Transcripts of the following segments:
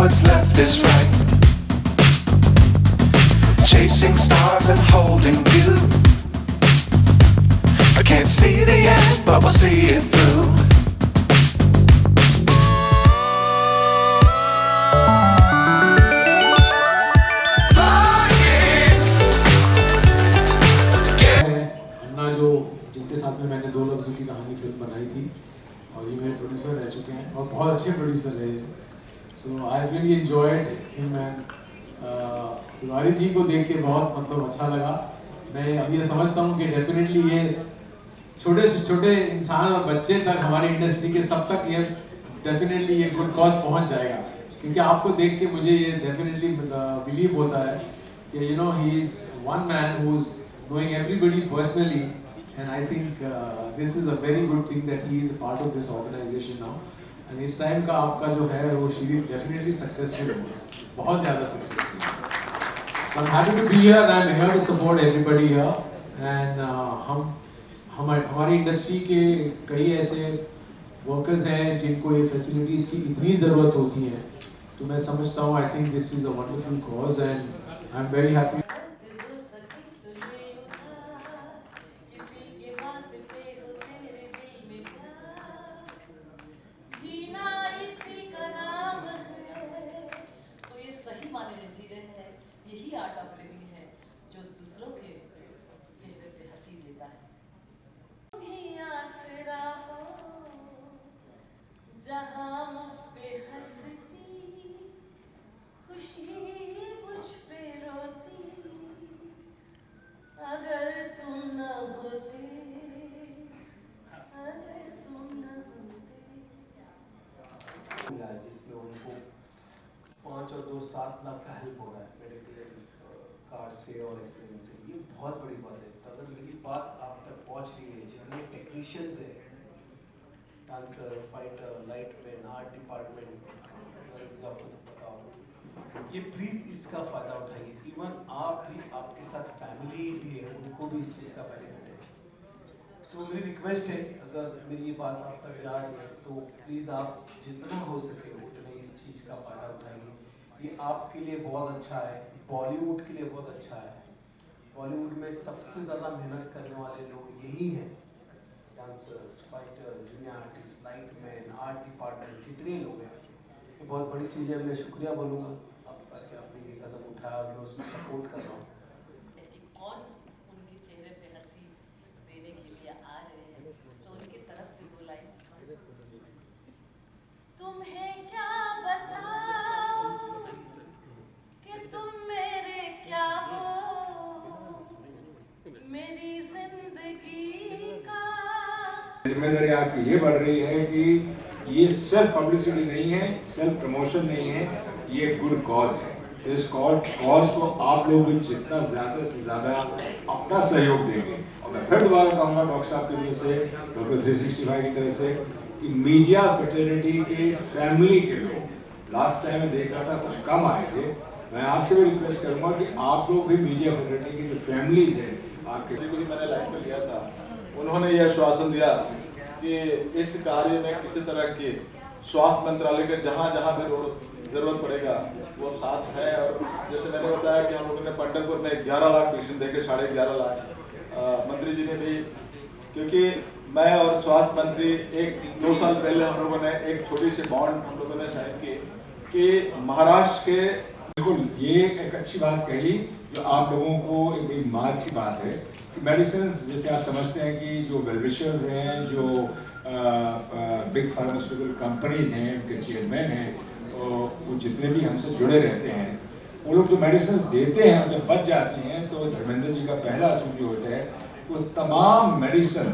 what's left is right. Chasing stars and holding you. I can't see the end, but we'll see it through. अन्ना जो जिनके साथ में मैंने दो लफ्ज़ों की कहानी फिल्म बनाई थी और ये मेरे प्रोड्यूसर रह चुके हैं और बहुत अच्छे प्रोड्यूसर रहे हैं. So I really enjoyed him and Tiwari ji को देख के बहुत मतलब अच्छा लगा. मैं अब ये समझता हूँ कि डेफिनेटली ये छोटे से छोटे इंसान और बच्चे तक हमारी इंडस्ट्री के सब तक ये डेफिनेटली ये गुड कॉज पहुँच जाएगा, क्योंकि आपको देख के मुझे ये डेफिनेटली बिलीव होता है कि you know he is one man who is knowing everybody personally, and I think this is a very good thing that he is a part of this organization now. And इस time का आपका जो है वो शिविर definitely successful होगा, बहुत ज़्यादा successful. So I'm happy to be here and I'm here to support everybody here. And हमारी इंडस्ट्री के कई ऐसे वर्कर्स हैं जिनको ये फैसिलिटीज़ की इतनी ज़रूरत होती है, तो मैं समझता हूँ I think this is a wonderful cause and I'm very happy. यही आर्ट ऑफ लिविंग है जो दूसरों के चेहरे पे हंसी देता है. तुम ही आसरा हो जहां मुझ पे हंसती, खुशी मुझ पे रोती, अगर तुम न होते, अगर तुम न होते. जिसमें उनको 5 और 2 7 लाख का हेल्प हो रहा है मेडिकल कार्ड से और एक्सीडेंट से. ये बहुत बड़ी बात है. तो अगर मेरी बात आप तक पहुंच रही है, जितने टेक्नीशियंस हैं, dancer, fighter, lightman, art department, आपको सब पता हो, ये प्लीज़ इसका फ़ायदा उठाइए. इवन आप भी, आपके साथ फैमिली भी है, उनको भी इस चीज़ का बेनिफिट है. तो मेरी रिक्वेस्ट है, अगर मेरी ये बात आप तक जा रही है तो प्लीज़ आप जितना हो सके उतने इस चीज़ का फ़ायदा उठाइए. ये आपके लिए बहुत अच्छा है, बॉलीवुड के लिए बहुत अच्छा है. बॉलीवुड में सबसे ज़्यादा मेहनत करने वाले लोग यही हैं, dancers, fighter, junior artist, lightman, art department, जितने लोग हैं. ये बहुत बड़ी चीज़ है. मैं शुक्रिया बोलूँगा आपका कि आपने ये कदम उठाया और मैं उसमें सपोर्ट कर रहा हूँ. कौन उनके चेहरे पे हंसी देने के लिए आ रहे हैं, तो उनकी तरफ से 2 लाइन. तुम्हें क्या बताऊं कि तुम मेरे क्या हो, मेरी जिंदगी का. जिम्मेदारी आपकी ये बढ़ रही है कि ये सेल्फ पब्लिसिटी नहीं है, सेल्फ प्रमोशन नहीं है, ये गुड कॉज है. तो इस कॉज को आप लोग जितना ज़्यादा से ज़्यादा अपना सहयोग देंगे, और मैं फिर दोबारा कहूँगा डॉक्टर साहब की तरफ से, डॉक्टर 365 की तरफ से, कि मीडिया फ्रेटर्निटी के फैमिली के लोग लास्ट टाइम में देख रहा था कुछ कम आए थे. मैं आपसे भी रिक्वेस्ट करूँगा कि आप लोग भी मीडिया फ्रेटर्निटी की जो फैमिलीज हैं आपके को ही मैंने लाइन पर लिया था. उन्होंने यह आश्वासन दिया कि इस कार्य में किसी तरह के स्वास्थ्य मंत्रालय के जहाँ जहाँ भी ज़रूरत पड़ेगा वो साथ है. और जैसे मैंने बताया कि हम लोगों ने पंढरपुर में 11 लाख पेशेंट देखे, 11.5 लाख. मंत्री जी ने भी, क्योंकि मैं और स्वास्थ्य मंत्री 1-2 साल पहले हम लोगों ने एक छोटी सी बॉन्ड हम लोगों ने साइन की कि महाराष्ट्र के. बिल्कुल, ये एक अच्छी बात कही जो आप लोगों को एक बड़ी मार्ग की बात है. मेडिसिन जैसे आप समझते हैं कि जो वेलविशर्स हैं, जो बिग फार्मास्यूटिकल कंपनीज हैं, उनके चेयरमैन हैं, तो वो जितने भी हमसे जुड़े रहते हैं, वो लोग जो मेडिसिन देते हैं जब बच जाती हैं तो धर्मेंद्र जी का पहला असूल जो होता है वो तमाम मेडिसिन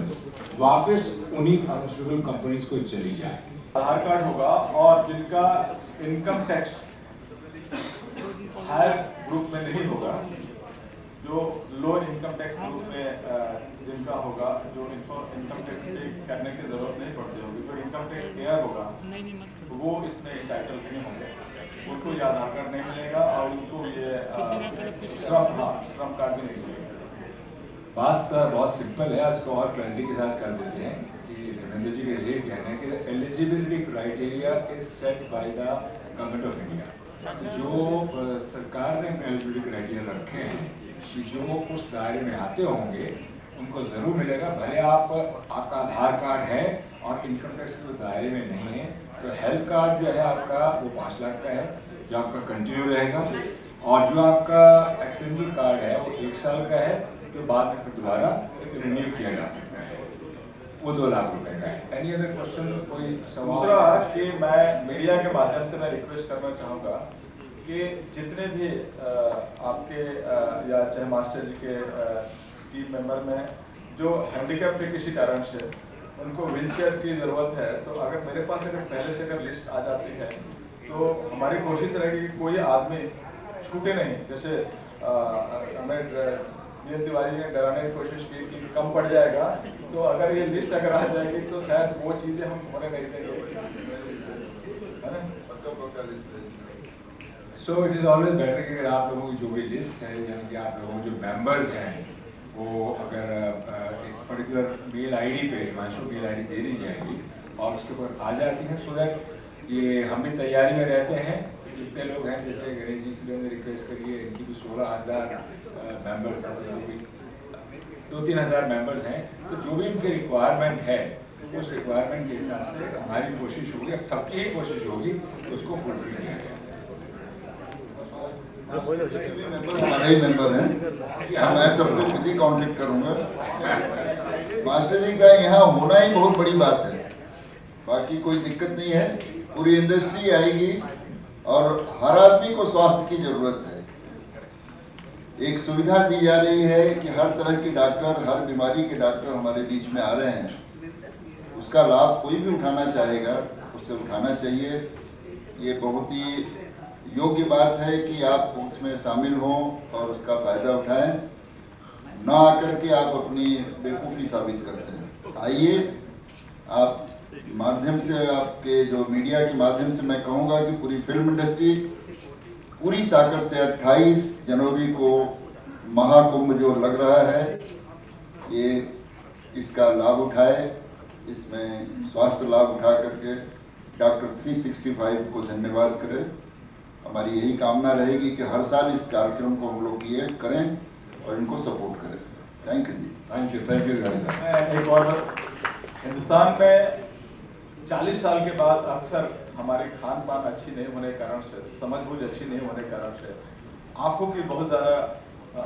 वापस उन्हीं फार्मास्यूटिकल कंपनीज को चली जाए. आधार कार्ड होगा और जिनका इनकम टैक्स हायर ग्रुप में नहीं होगा, जो लो इनकम टैक्स ग्रुप में जिनका होगा, जो इनकम टैक्स पे करने की जरूरत नहीं पड़ती होगी, तो इनकम टैक्स पेयर होगा, तो वो इसमें टाइटल नहीं होंगे. उनको ये आधार कार्ड नहीं मिलेगा और उनको ये श्रम कार्ड भी नहीं मिलेगा. बात बहुत सिंपल है, उसको और क्लैरिटी के साथ कर देते हैं कि धर्मेंद्र जी का ये कहना है कि eligibility criteria is set by the government of India. जो सरकार ने एलिजिबिलिटी क्राइटेरिया रखे हैं कि जो उस दायरे में आते होंगे उनको ज़रूर मिलेगा, भले आपका आधार कार्ड है और इनकम टैक्स के दायरे में नहीं है। तो हेल्थ कार्ड जो है आपका वो 5 लाख का है, जो आपका कंटिन्यू रहेगा, और जो आपका एक्सटेंडेड कार्ड है वो 1 साल का है, जो बाद में फिर दोबारा रिन्यू किया जा सकता है, वो 2 लाख रुपए का है। एनी अदर क्वेश्चन, कोई सवाल? दूसरा कि मैं मीडिया के माध्यम से मैं रिक्वेस्ट करना चाहूँगा कि जितने भी आपके या चाहे मास्टर जी के टीम मेंबर में जो हैंडीकैप के किसी कारण से उनको व्हीलचेयर की ज़रूरत है, तो अगर मेरे पास पहले से अगर लिस्ट आ जाती है तो हमारी कोशिश रहेगी कि कोई आदमी छूटे नहीं। जैसे हमें वीरेंद्र तिवारी ने डराने की कोशिश की कि कम पड़ जाएगा, तो अगर ये लिस्ट अगर आ जाएगी तो शायद वो चीज़ें हम होने नहीं देंगे, है ना? So it is always better कि अगर आप लोगों की जो भी लिस्ट है, यानी कि आप लोगों के जो मेंबर्स हैं, वो अगर एक पर्टिकुलर मेल आईडी पे हिमांशु मेल आईडी दे दी जाएगी और उसके ऊपर आ जाती हैं, सो दैट ये हम भी तैयारी में रहते हैं। जितने लोग हैं, जैसे गणेश जी से मैंने रिक्वेस्ट करी है, इनकी भी 16,000 मेंबर्स हैं, तो जो भी 2-3 हज़ार मेंबर्स हैं, तो जो भी उनकी रिक्वायरमेंट है उस रिक्वायरमेंट के हिसाब से हमारी कोशिश होगी, अब सबकी ही कोशिश होगी कि उसको फुलफिल किया जाए। हमारे ही मेंबर हैं, मैं सबको खुद ही कांटेक्ट करूंगा। मास्टर जी का यहाँ होना ही बहुत बड़ी बात है, बाकी कोई दिक्कत नहीं है। पूरी इंडस्ट्री आएगी और हर आदमी को स्वास्थ्य की जरूरत है। एक सुविधा दी जा रही है कि हर तरह के डॉक्टर, हर बीमारी के डॉक्टर हमारे बीच में आ रहे हैं, उसका लाभ कोई भी उठाना चाहेगा उससे उठाना चाहिए। ये बहुत ही योग्य बात है कि आप उसमें शामिल हों और उसका फ़ायदा उठाएं, ना आकर के आप अपनी बेवकूफ़ी साबित करते हैं। आइए, आप माध्यम से, आपके जो मीडिया के माध्यम से मैं कहूँगा कि पूरी फिल्म इंडस्ट्री पूरी ताकत से 28 जनवरी को महाकुंभ जो लग रहा है, ये इसका लाभ उठाए, इसमें स्वास्थ्य लाभ उठा करके डॉक्टर 365 को धन्यवाद करें। हमारी यही कामना रहेगी कि हर साल इस कार्यक्रम को हम लोग ये करें और इनको सपोर्ट करें। Thank you ji. Thank you एक और बात, हिंदुस्तान में 40 साल के बाद अक्सर हमारी खान पान अच्छी नहीं होने के कारण से, समझ बूझ अच्छी नहीं होने के कारण से आँखों की बहुत ज़्यादा,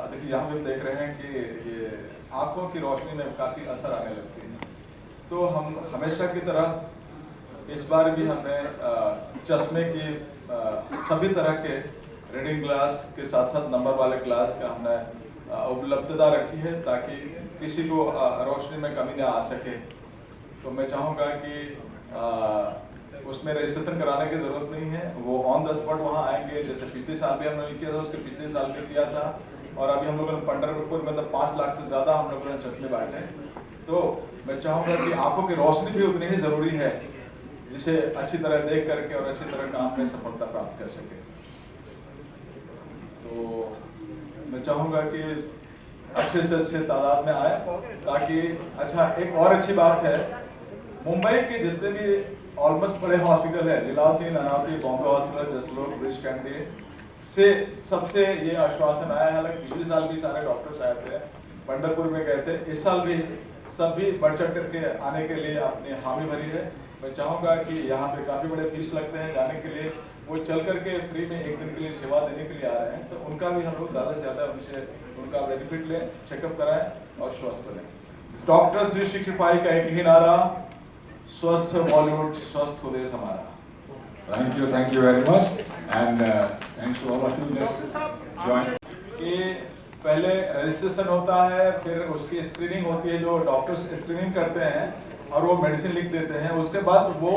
देखिए यहाँ पे देख रहे हैं कि ये आँखों की रोशनी में काफ़ी असर आने लगती है। तो हम हमेशा की तरह इस बार भी हमने चश्मे की सभी तरह के रीडिंग ग्लास के साथ साथ नंबर वाले ग्लास का हमने उपलब्धता रखी है, ताकि किसी को रोशनी में कमी ना आ सके। तो मैं चाहूँगा कि उसमें रजिस्ट्रेशन कराने की ज़रूरत नहीं है, वो ऑन द स्पॉट वहाँ आएंगे। जैसे पिछले साल भी हमने किया था, उसके पिछले साल भी किया था, और अभी हम लोगों ने पंढरपुर में मतलब 5 लाख से ज़्यादा हम लोगों ने चश्मे बांटे। तो मैं चाहूँगा कि आंखों की रोशनी भी उतनी ही ज़रूरी है, जिसे अच्छी तरह देख करके और अच्छी तरह काम में सफलता प्राप्त कर सके। तो मैं चाहूँगा कि अच्छे से अच्छे तादाद में आए, ताकि अच्छा, एक और अच्छी बात है, मुंबई के जितने भी ऑलमोस्ट बड़े हॉस्पिटल है, लीलावती, नानावती, बॉम्बे हॉस्पिटल, जसलोक, ब्रिज कैंडी से सबसे ये आश्वासन आया है। हालांकि पिछले साल भी सारे डॉक्टर्स आए थे, पंढरपुर में गए थे, इस साल भी सभी बढ़ चढ़ करके आने के लिए अपनी हामी भरी है। मैं चाहूँगा कि यहाँ पे काफ़ी बड़े फीस लगते हैं जाने के लिए, वो चल करके फ्री में एक दिन के लिए सेवा देने के लिए आ रहे हैं, तो उनका भी हम लोग ज़्यादा से ज़्यादा उनसे उनका बेनिफिट लें, चेकअप कराएं और स्वस्थ बनें। डॉक्टर 365 का एक ही नारा, स्वस्थ बॉलीवुड, स्वस्थ देश हमारा। Thank you very much, and thanks to all of you just join. कि पहले रजिस्ट्रेशन होता है, फिर उसकी स्क्रीनिंग होती है, जो डॉक्टर्स स्क्रीनिंग करते हैं और वो मेडिसिन लिख देते हैं। उसके बाद वो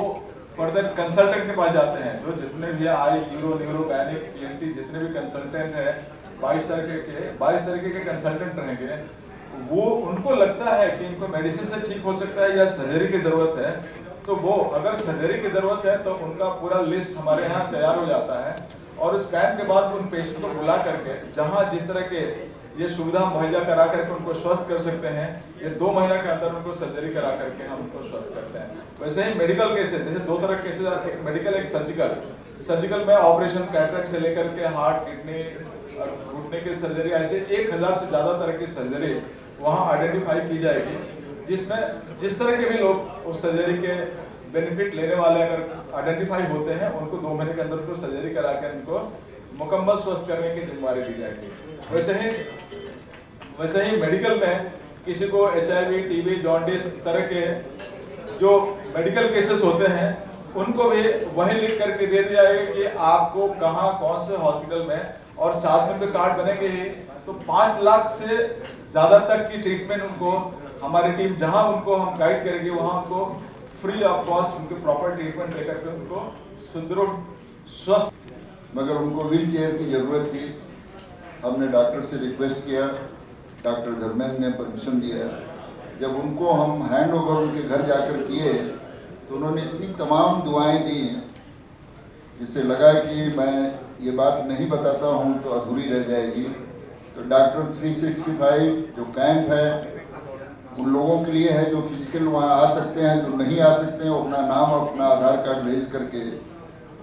फर्दर कंसल्टेंट के पास जाते हैं, जो जितने भी आई, न्यूरो, गायनिक, टीएनटी, जितने भी कंसल्टेंट हैं, 22 तरीके के कंसल्टेंट रहेंगे। वो उनको लगता है कि इनको मेडिसिन से ठीक हो सकता है या सर्जरी की ज़रूरत है, तो वो अगर सर्जरी की ज़रूरत है तो उनका पूरा लिस्ट हमारे यहाँ तैयार हो जाता है, और स्कैन के बाद उन पेशेंट को बुला करके जहाँ जिस तरह के ये सुविधा मुहैया करा करके उनको स्वस्थ कर सकते हैं। ये 2 महीने के अंदर उनको सर्जरी करा करके हम उनको स्वस्थ करते हैं। वैसे ही मेडिकल केसेस, जैसे 2 तरह के केसेस, एक मेडिकल एक सर्जिकल। सर्जिकल में ऑपरेशन कैटरेक्ट से लेकर के हार्ट, किडनी और घुटने की सर्जरी, ऐसे 1000 से ज़्यादा तरह की सर्जरी वहाँ आइडेंटिफाई की जाएगी, जिसमें जिस तरह के भी लोग उस सर्जरी के बेनिफिट लेने वाले अगर आइडेंटिफाई होते हैं, उनको 2 महीने के अंदर उनको सर्जरी करा के उनको मुकम्मल स्वस्थ करने की जिम्मेदारी दी जाएगी। वैसे ही मेडिकल में किसी को HIV, TB, जॉन्डिस तरह के जो मेडिकल केसेस होते हैं, उनको भी वही लिख करके दे दिया जाएगा कि आपको कहाँ कौन से हॉस्पिटल में, और साथ में उनके कार्ड बनेंगे ही, तो 5 लाख से ज़्यादा तक की ट्रीटमेंट उनको हमारी टीम जहां उनको हम गाइड करेंगे, वहां उनको फ्री ऑफ कॉस्ट उनको प्रॉपर ट्रीटमेंट देकर के उनको सुदृढ़ स्वस्थ। मगर उनको व्हील चेयर की ज़रूरत थी। हमने डॉक्टर से रिक्वेस्ट किया, डॉक्टर धर्मेंद्र ने परमिशन दिया। जब उनको हम हैंड ओवर उनके घर जाकर किए तो उन्होंने इतनी तमाम दुआएं दी, जिससे लगा कि मैं ये बात नहीं बताता हूँ तो अधूरी रह जाएगी। तो डॉक्टर 365 जो कैंप है उन लोगों के लिए है जो फिजिकल वहाँ आ सकते हैं, जो नहीं आ सकते हैं वो अपना नाम और अपना आधार कार्ड भेज करके,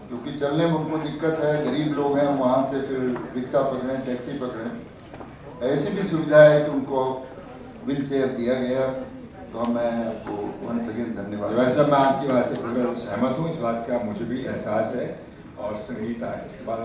क्योंकि चलने में उनको दिक्कत है, गरीब लोग हैं, वहाँ से फिर रिक्शा पकड़ें, टैक्सी पकड़ें। ऐसी भी सुविधा है कि उनको व्हील चेयर दिया गया। तो मैं आपको वंस अगेन धन्यवाद। वैसे मैं आपकी बात से पूरा सहमत हूँ, इस बात का मुझे भी एहसास है। और संगीता, इसके बाद